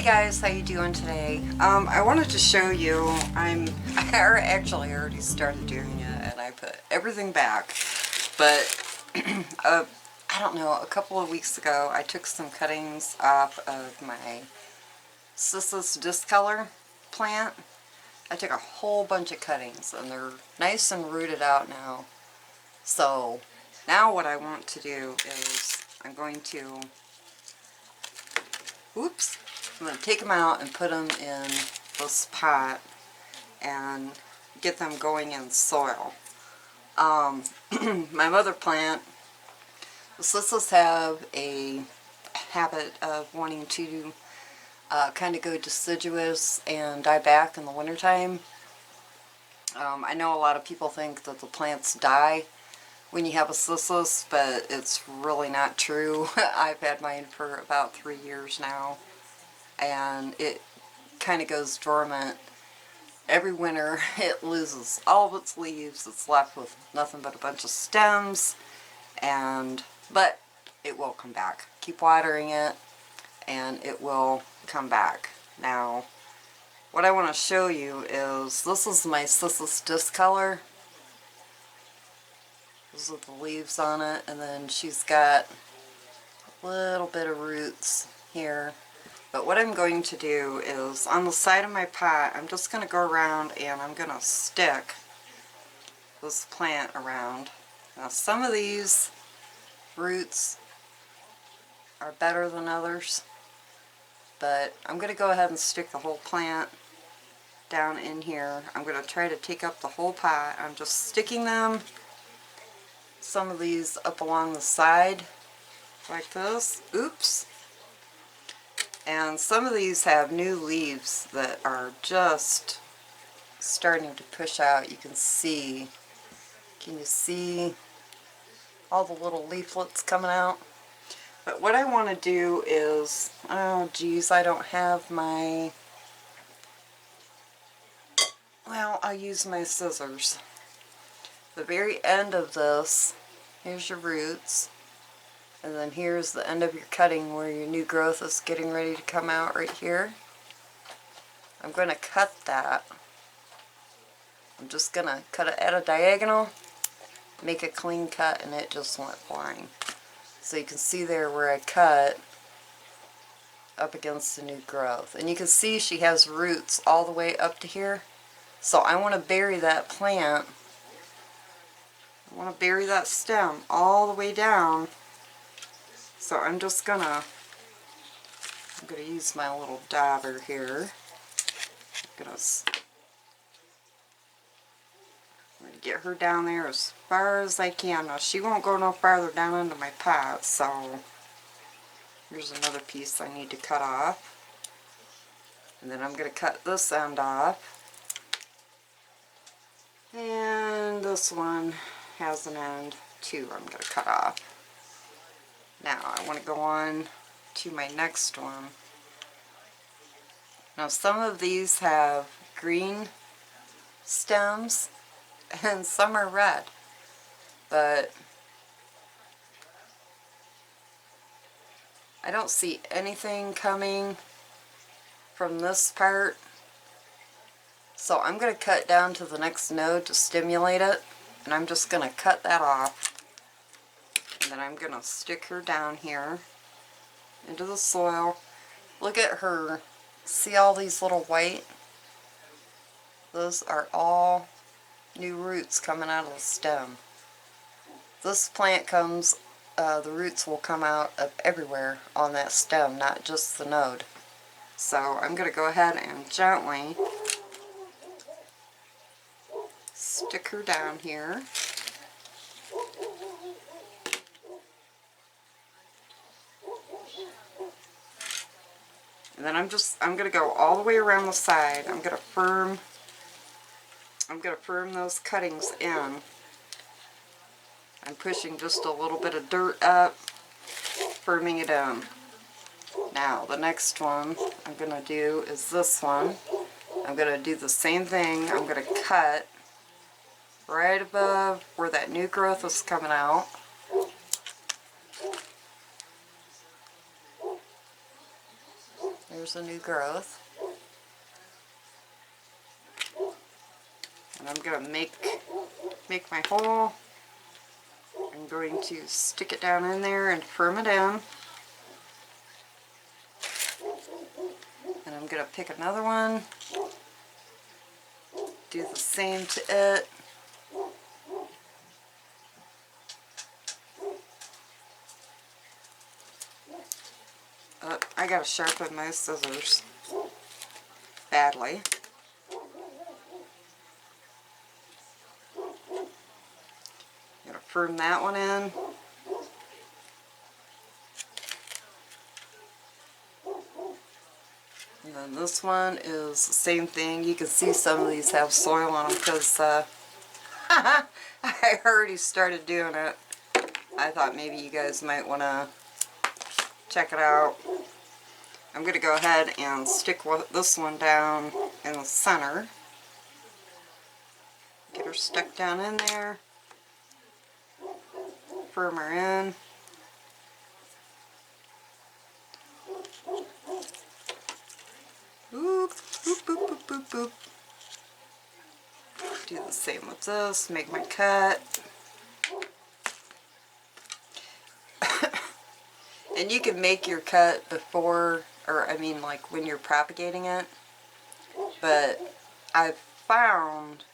Hey guys, how you doing today? I wanted to show you, I actually already started doing it and I put everything back, but I don't know, a couple of weeks ago I took some cuttings off of my Cissus Discolor plant. I took a whole bunch of cuttings and they're nice and rooted out now. So now what I want to do is I'm going to take them out and put them in this pot and get them going in soil. My mother plant, the Cissus have a habit of wanting to kind of go deciduous and die back in the wintertime. I know a lot of people think that the plants die when you have a Cissus, but it's really not true. I've had mine for about 3 years now, and it kind of goes dormant. Every winter it loses all of its leaves. It's left with nothing but a bunch of stems, but it will come back. Keep watering it and it will come back. Now what I want to show you is, this is my Cissus Discolor. Those are the leaves on it, and then she's got a little bit of roots here. But what I'm going to do is, on the side of my pot, I'm just going to go around and I'm going to stick this plant around. Now some of these roots are better than others, but I'm going to go ahead and stick the whole plant down in here. I'm going to try to take up the whole pot. I'm just sticking them, some of these up along the side like this. Oops. And some of these have new leaves that are just starting to push out. You can you see all the little leaflets coming out? But what I want to do is, oh geez, I don't have my, well, I'll use my scissors. The very end of this, here's your roots. And then here's the end of your cutting where your new growth is getting ready to come out right here. I'm going to cut that. I'm just going to cut it at a diagonal, make a clean cut, and it just went flying. So you can see there where I cut up against the new growth. And you can see she has roots all the way up to here. So I want to bury that plant. I want to bury that stem all the way down. So I'm gonna use my little dauber here. I'm gonna get her down there as far as I can. Now she won't go no farther down into my pot, so here's another piece I need to cut off. And then I'm gonna cut this end off. And this one has an end too I'm gonna cut off. Now I want to go on to my next one. Now some of these have green stems and some are red, but I don't see anything coming from this part. So I'm going to cut down to the next node to stimulate it, and I'm just going to cut that off. And then I'm going to stick her down here into the soil. Look at her. See all these little white? Those are all new roots coming out of the stem. This plant comes, the roots will come out of everywhere on that stem, not just the node. So I'm going to go ahead and gently stick her down here. And then I'm going to go all the way around the side. I'm going to firm those cuttings in. I'm pushing just a little bit of dirt up, firming it in. Now the next one I'm going to do is this one. I'm going to do the same thing. I'm going to cut right above where that new growth is coming out. There's a new growth. And I'm going to make my hole. I'm going to stick it down in there and firm it in. And I'm going to pick another one. Do the same to it. I gotta sharpen my scissors badly. Gotta firm that one in. And then this one is the same thing. You can see some of these have soil on them because I already started doing it. I thought maybe you guys might want to check it out. I'm going to go ahead and stick this one down in the center. Get her stuck down in there. Firm her in. Boop, boop, boop, boop, boop, boop. Do the same with this. Make my cut. And you can make your cut before, or I mean like when you're propagating it, but I've found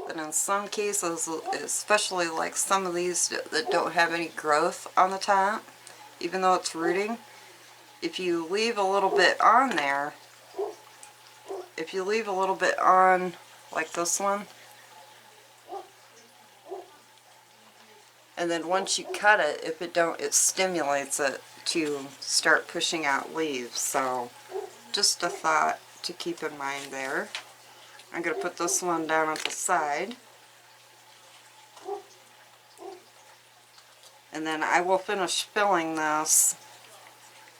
that in some cases, especially like some of these that don't have any growth on the top, even though it's rooting, if you leave a little bit on there, if you leave a little bit on like this one, and then once you cut it, if it don't, it stimulates it to start pushing out leaves. So just a thought to keep in mind there. I'm going to put this one down at the side, and then I will finish filling this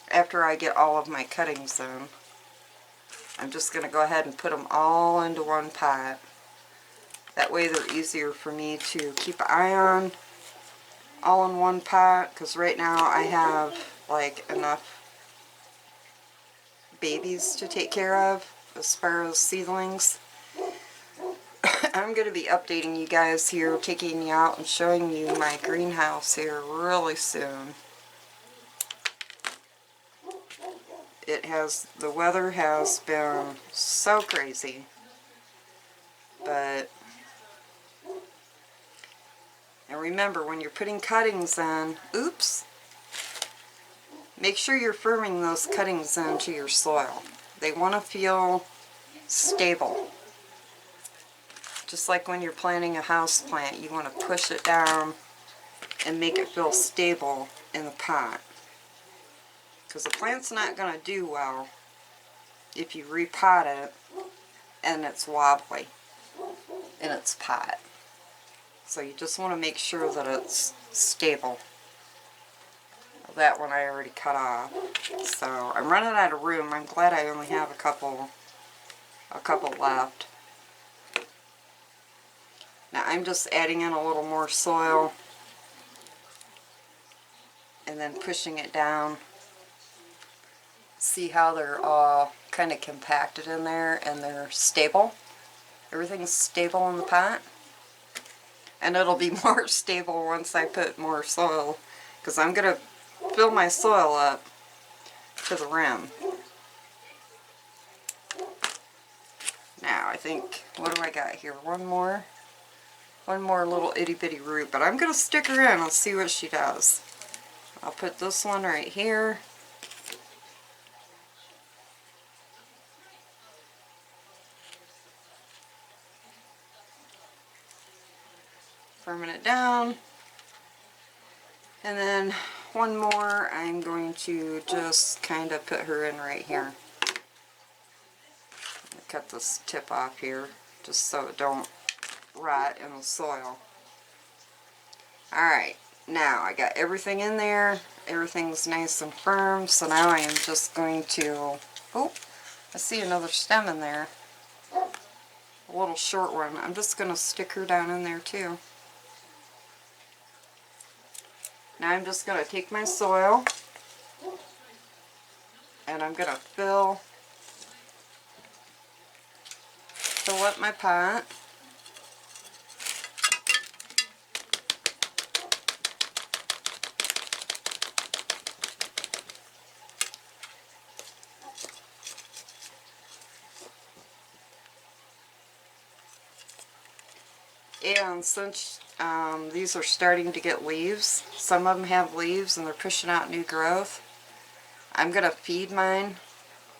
after I get all of my cuttings in. I'm just going to go ahead and put them all into one pot. That way they're easier for me to keep an eye on, all in one pot, because right now I have like enough babies to take care of as far as seedlings. I'm going to be updating you guys here, taking you out and showing you my greenhouse here really soon. The weather has been so crazy, but, and remember when you're putting cuttings in, oops, make sure you're firming those cuttings into your soil. They want to feel stable. Just like when you're planting a house plant, you want to push it down and make it feel stable in the pot. Because the plant's not going to do well if you repot it and it's wobbly in its pot. So you just want to make sure that it's stable. That one I already cut off. So I'm running out of room. I'm glad I only have a couple left. Now I'm just adding in a little more soil and then pushing it down. See how they're all kind of compacted in there and they're stable. Everything's stable in the pot. And it'll be more stable once I put more soil, because I'm going to fill my soil up to the rim. Now I think, what do I got here? One more little itty bitty root, but I'm going to stick her in. I'll see what she does. I'll put this one right here. Firming it down. And then one more, I'm going to just kind of put her in right here. Cut this tip off here just so it don't rot in the soil. Alright, now I got everything in there. Everything's nice and firm, so now I am just going to, oh, I see another stem in there. A little short one. I'm just going to stick her down in there too. Now I'm just going to take my soil and I'm gonna fill up my pot. And since these are starting to get leaves, some of them have leaves and they're pushing out new growth, I'm going to feed mine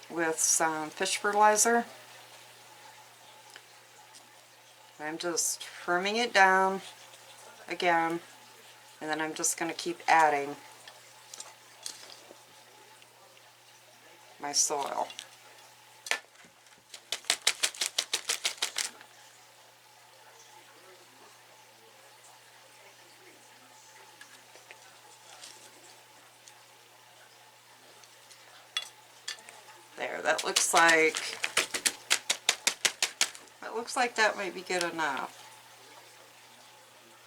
with some fish fertilizer. I'm just firming it down again, and then I'm just going to keep adding my soil. There, that looks like that might be good enough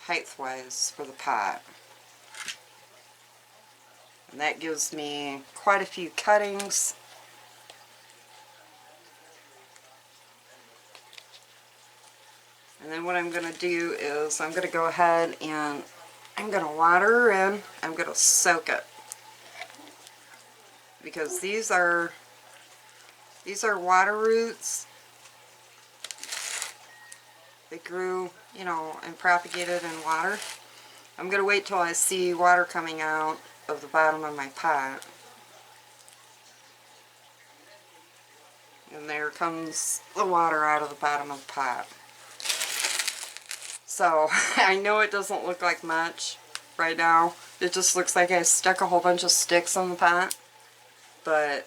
height-wise for the pot. And that gives me quite a few cuttings. And then what I'm going to do is I'm going to go ahead and I'm going to water her in. I'm going to soak it. Because these are water roots. They grew, you know, and propagated in water. I'm going to wait till I see water coming out of the bottom of my pot. And there comes the water out of the bottom of the pot. So, I know it doesn't look like much right now. It just looks like I stuck a whole bunch of sticks on the pot. But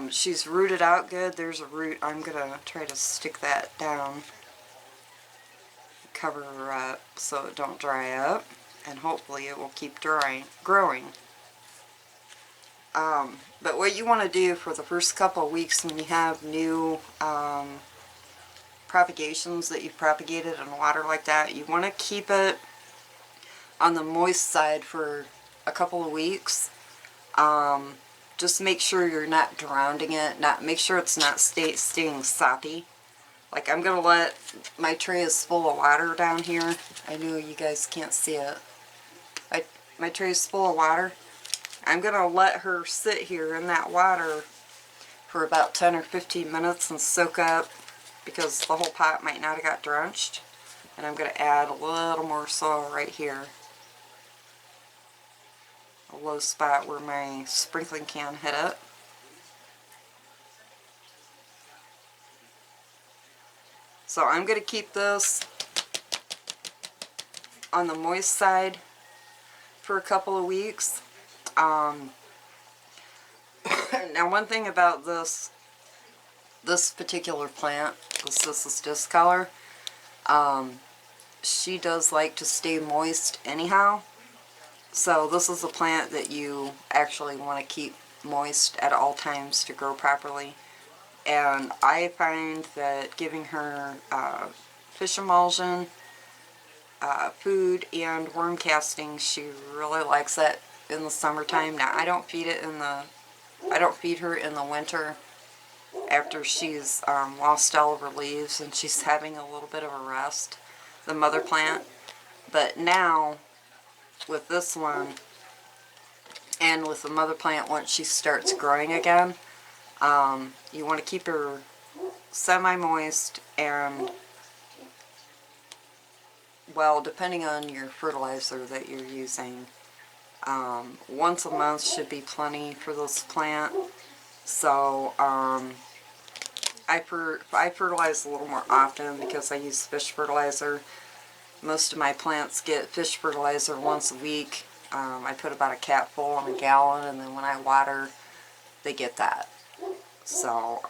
she's rooted out good. There's a root. I'm going to try to stick that down. Cover her up so it don't dry up. And hopefully it will keep growing. But what you want to do for the first couple of weeks when you have new propagations that you've propagated in water like that, you want to keep it on the moist side for a couple of weeks. Just make sure you're not drowning it. Make sure it's not staying soppy. Like, I'm going to let my tray is full of water down here. I know you guys can't see it. My tray is full of water. I'm going to let her sit here in that water for about 10 or 15 minutes and soak up, because the whole pot might not have got drenched. And I'm going to add a little more soil right here. A low spot where my sprinkling can hit it. So I'm going to keep this on the moist side for a couple of weeks. Now, one thing about this particular plant, the Cissus Discolor, she does like to stay moist anyhow. So this is a plant that you actually want to keep moist at all times to grow properly. And I find that giving her fish emulsion, food, and worm casting, she really likes that in the summertime. Now, I don't feed her in the winter after she's lost all of her leaves and she's having a little bit of a rest, the mother plant. But now, with this one and with the mother plant, once she starts growing again, you want to keep her semi-moist and, well, depending on your fertilizer that you're using, once a month should be plenty for this plant. So I fertilize a little more often because I use fish fertilizer. Most of my plants get fish fertilizer once a week. I put about a capful in a gallon, and then when I water, they get that. So,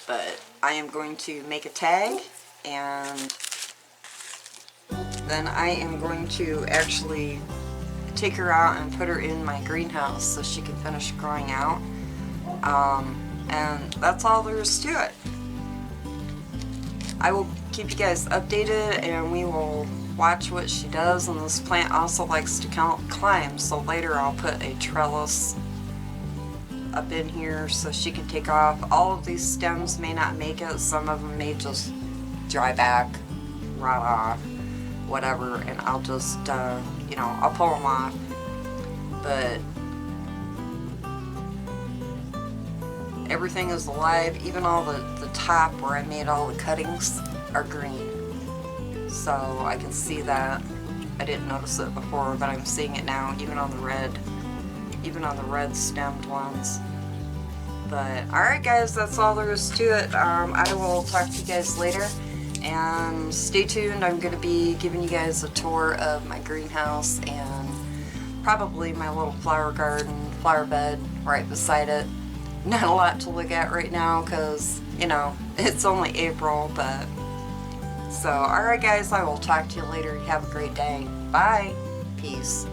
but I am going to make a tag, and then I am going to actually take her out and put her in my greenhouse so she can finish growing out. And that's all there is to it. I will keep you guys updated, and we will watch what she does. And this plant also likes to climb, so later I'll put a trellis up in here so she can take off. All of these stems may not make it. Some of them may just dry back, rot off, whatever, and I'll just, you know, I'll pull them off. But everything is alive. Even all the top where I made all the cuttings are green. So I can see that. I didn't notice it before, but I'm seeing it now, even on the red stemmed ones. But alright guys, that's all there is to it. I will talk to you guys later, and stay tuned. I'm going to be giving you guys a tour of my greenhouse and probably my little flower garden, flower bed right beside it. Not a lot to look at right now because, you know, it's only April, but so alright guys, I will talk to you later. You have a great day. Bye. Peace.